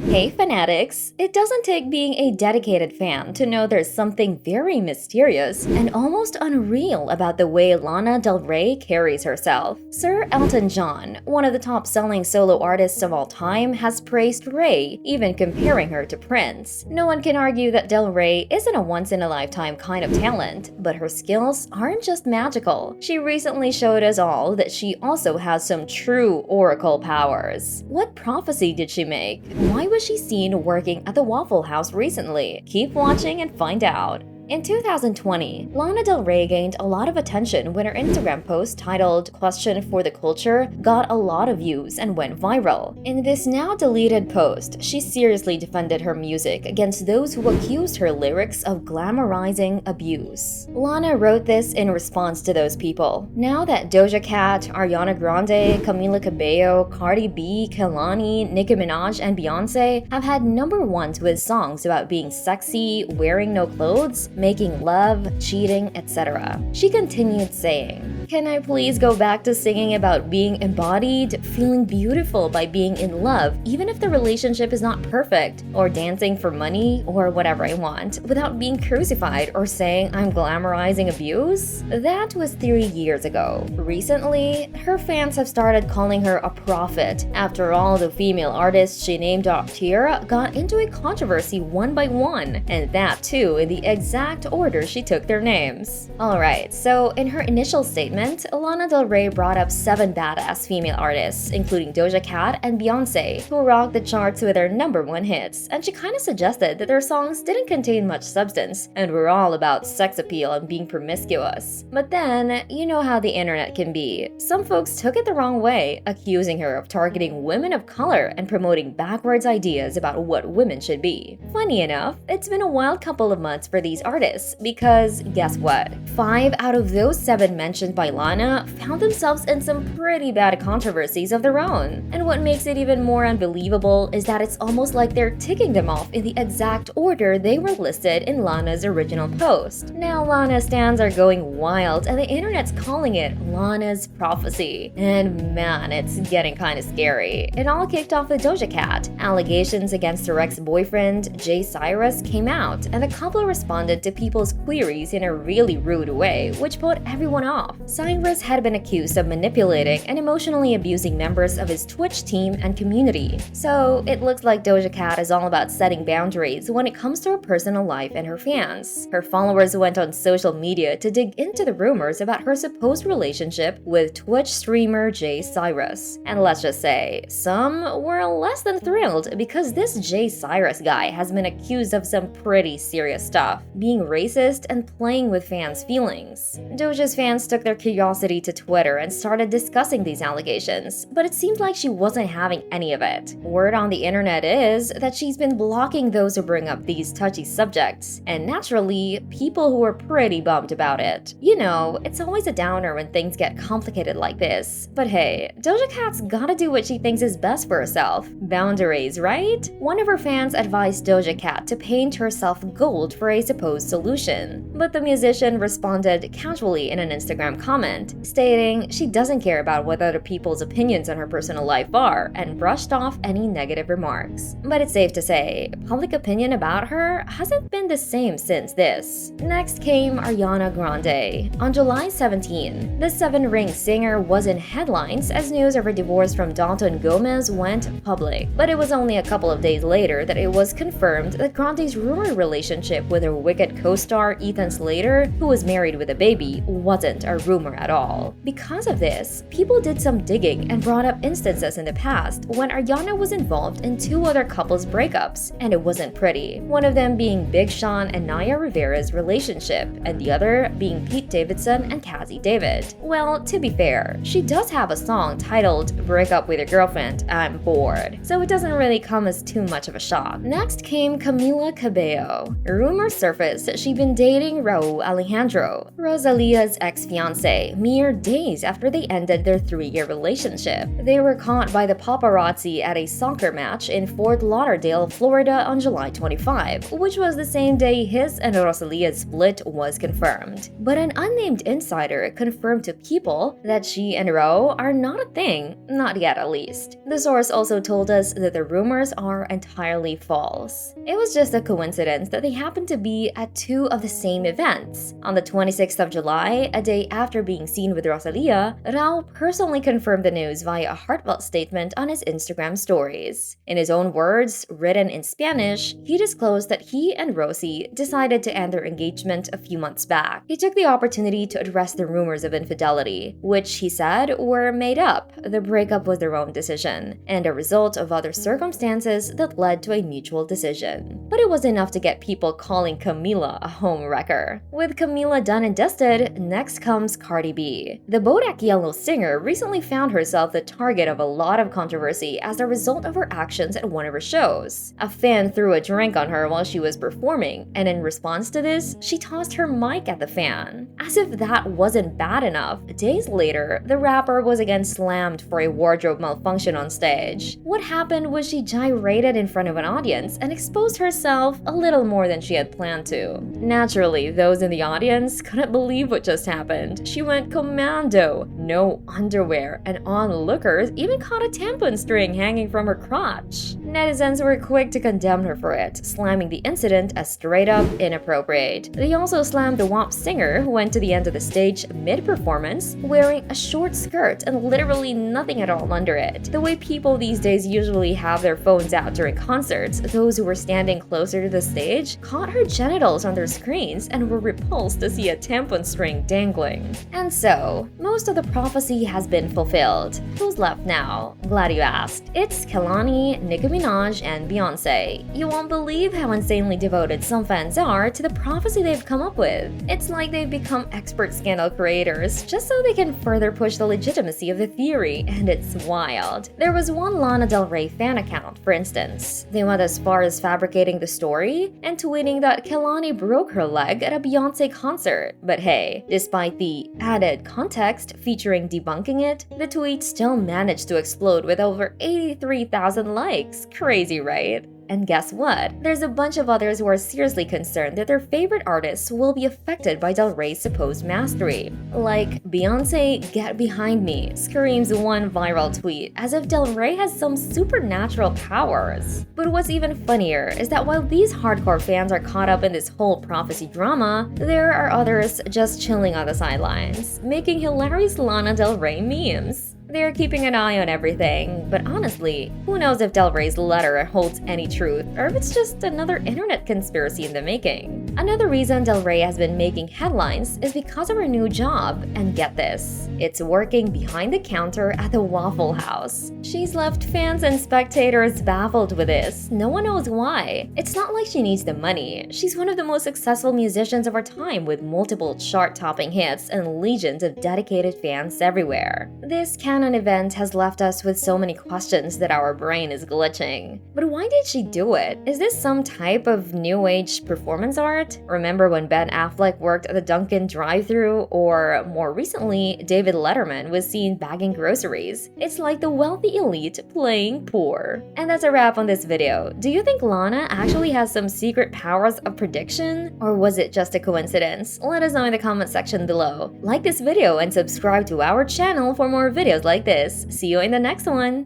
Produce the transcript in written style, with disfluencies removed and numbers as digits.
Hey fanatics! It doesn't take being a dedicated fan to know there's something very mysterious and almost unreal about the way Lana Del Rey carries herself. Sir Elton John, one of the top-selling solo artists of all time, has praised Rey, even comparing her to Prince. No one can argue that Del Rey isn't a once-in-a-lifetime kind of talent, but her skills aren't just magical. She recently showed us all that she also has some true oracle powers. What prophecy did she make? Why was she seen working at the Waffle House recently? Keep watching and find out. In 2020, Lana Del Rey gained a lot of attention when her Instagram post titled "Question for the Culture" got a lot of views and went viral. In this now deleted post, she seriously defended her music against those who accused her lyrics of glamorizing abuse. Lana wrote this in response to those people. Now that Doja Cat, Ariana Grande, Camila Cabello, Cardi B, Kehlani, Nicki Minaj, and Beyonce have had #1s with songs about being sexy, wearing no clothes, making love, cheating, etc. She continued saying, "Can I please go back to singing about being embodied, feeling beautiful by being in love, even if the relationship is not perfect, or dancing for money, or whatever I want, without being crucified or saying I'm glamorizing abuse?" That was 3 years ago. Recently, her fans have started calling her a prophet. After all, the female artists she named top tier got into a controversy one by one, and that too in the exact order she took their names. Alright, so in her initial statement, Lana Del Rey brought up 7 badass female artists, including Doja Cat and Beyonce, who rocked the charts with their #1 hits, and she kinda suggested that their songs didn't contain much substance and were all about sex appeal and being promiscuous. But then, you know how the internet can be. Some folks took it the wrong way, accusing her of targeting women of color and promoting backwards ideas about what women should be. Funny enough, it's been a wild couple of months for these artists, because guess what? 5 out of those 7 mentioned by Lana found themselves in some pretty bad controversies of their own. And what makes it even more unbelievable is that it's almost like they're ticking them off in the exact order they were listed in Lana's original post. Now Lana's stans are going wild and the internet's calling it Lana's prophecy. And man, it's getting kinda scary. It all kicked off with Doja Cat. Allegations against her ex-boyfriend, Jay Cyrus, came out, and the couple responded to people's queries in a really rude way, which put everyone off. Cyrus had been accused of manipulating and emotionally abusing members of his Twitch team and community. So it looks like Doja Cat is all about setting boundaries when it comes to her personal life and her fans. Her followers went on social media to dig into the rumors about her supposed relationship with Twitch streamer Jay Cyrus. And let's just say, some were less than thrilled because this Jay Cyrus guy has been accused of some pretty serious stuff, being racist and playing with fans' feelings. Doja's fans took their curiosity to Twitter and started discussing these allegations, but it seems like she wasn't having any of it. Word on the internet is that she's been blocking those who bring up these touchy subjects, and naturally, people who are pretty bummed about it. You know, it's always a downer when things get complicated like this, but hey, Doja Cat's gotta do what she thinks is best for herself. Boundaries, right? One of her fans advised Doja Cat to paint herself gold for a supposed solution, but the musician responded casually in an Instagram comment, stating she doesn't care about what other people's opinions on her personal life are, and brushed off any negative remarks. But it's safe to say, public opinion about her hasn't been the same since this. Next came Ariana Grande. On July 17, the 7-ring singer was in headlines as news of her divorce from Dalton Gomez went public. But it was only a couple of days later that it was confirmed that Grande's rumored relationship with her Wicked co-star Ethan Slater, who was married with a baby, wasn't a rumor at all. Because of this, people did some digging and brought up instances in the past when Ariana was involved in 2 other couples' breakups, and it wasn't pretty. One of them being Big Sean and Naya Rivera's relationship, and the other being Pete Davidson and Cassie David. Well, to be fair, she does have a song titled "Break Up With Your Girlfriend, I'm Bored," so it doesn't really come as too much of a shock. Next came Camila Cabello. Rumors surfaced that she'd been dating Raul Alejandro, Rosalia's ex-fiancé, Beyonce mere days after they ended their 3-year relationship. They were caught by the paparazzi at a soccer match in Fort Lauderdale, Florida on July 25, which was the same day his and Rosalia's split was confirmed. But an unnamed insider confirmed to People that she and Ro are not a thing, not yet at least. The source also told us that the rumors are entirely false. It was just a coincidence that they happened to be at 2 of the same events. On the 26th of July, a day after being seen with Rosalia, Rao personally confirmed the news via a heartfelt statement on his Instagram stories. In his own words, written in Spanish, he disclosed that he and Rosie decided to end their engagement a few months back. He took the opportunity to address the rumors of infidelity, which he said were made up. The breakup was their own decision, and a result of other circumstances that led to a mutual decision. But it was enough to get people calling Camila a home wrecker. With Camila done and dusted, next comes Cardi B. The Bodak Yellow singer recently found herself the target of a lot of controversy as a result of her actions at one of her shows. A fan threw a drink on her while she was performing, and in response to this, she tossed her mic at the fan. As if that wasn't bad enough, days later, the rapper was again slammed for a wardrobe malfunction on stage. What happened was she gyrated in front of an audience and exposed herself a little more than she had planned to. Naturally, those in the audience couldn't believe what just happened. She went commando, no underwear, and onlookers even caught a tampon string hanging from her crotch. Netizens were quick to condemn her for it, slamming the incident as straight up inappropriate. They also slammed the WAP singer, who went to the end of the stage mid-performance, wearing a short skirt and literally nothing at all under it. The way people these days usually have their phones out during concerts, those who were standing closer to the stage caught her genitals on their screens and were repulsed to see a tampon string dangling. And so, most of the prophecy has been fulfilled. Who's left now? Glad you asked. It's Kehlani, Nicki Minaj, and Beyonce. You won't believe how insanely devoted some fans are to the prophecy they've come up with. It's like they've become expert scandal creators just so they can further push the legitimacy of the theory, and it's wild. There was one Lana Del Rey fan account, for instance. They went as far as fabricating the story and tweeting that Kehlani broke her leg at a Beyonce concert. But hey, despite the added context featuring debunking it, the tweet still managed to explode with over 83,000 likes. Crazy, right? And guess what? There's a bunch of others who are seriously concerned that their favorite artists will be affected by Del Rey's supposed mastery. Like, Beyonce, get behind me, screams one viral tweet, as if Del Rey has some supernatural powers. But what's even funnier is that while these hardcore fans are caught up in this whole prophecy drama, there are others just chilling on the sidelines, making hilarious Lana Del Rey memes. They're keeping an eye on everything, but honestly, who knows if Del Rey's letter holds any truth or if it's just another internet conspiracy in the making. Another reason Del Rey has been making headlines is because of her new job, and get this, it's working behind the counter at the Waffle House. She's left fans and spectators baffled with this. No one knows why. It's not like she needs the money. She's one of the most successful musicians of our time with multiple chart-topping hits and legions of dedicated fans everywhere. This canon event has left us with so many questions that our brain is glitching. But why did she do it? Is this some type of new age performance art? Remember when Ben Affleck worked at the Dunkin' drive-thru, or more recently, David Letterman was seen bagging groceries? It's like the wealthy elite playing poor. And that's a wrap on this video. Do you think Lana actually has some secret powers of prediction? Or was it just a coincidence? Let us know in the comment section below. Like this video and subscribe to our channel for more videos like this. See you in the next one!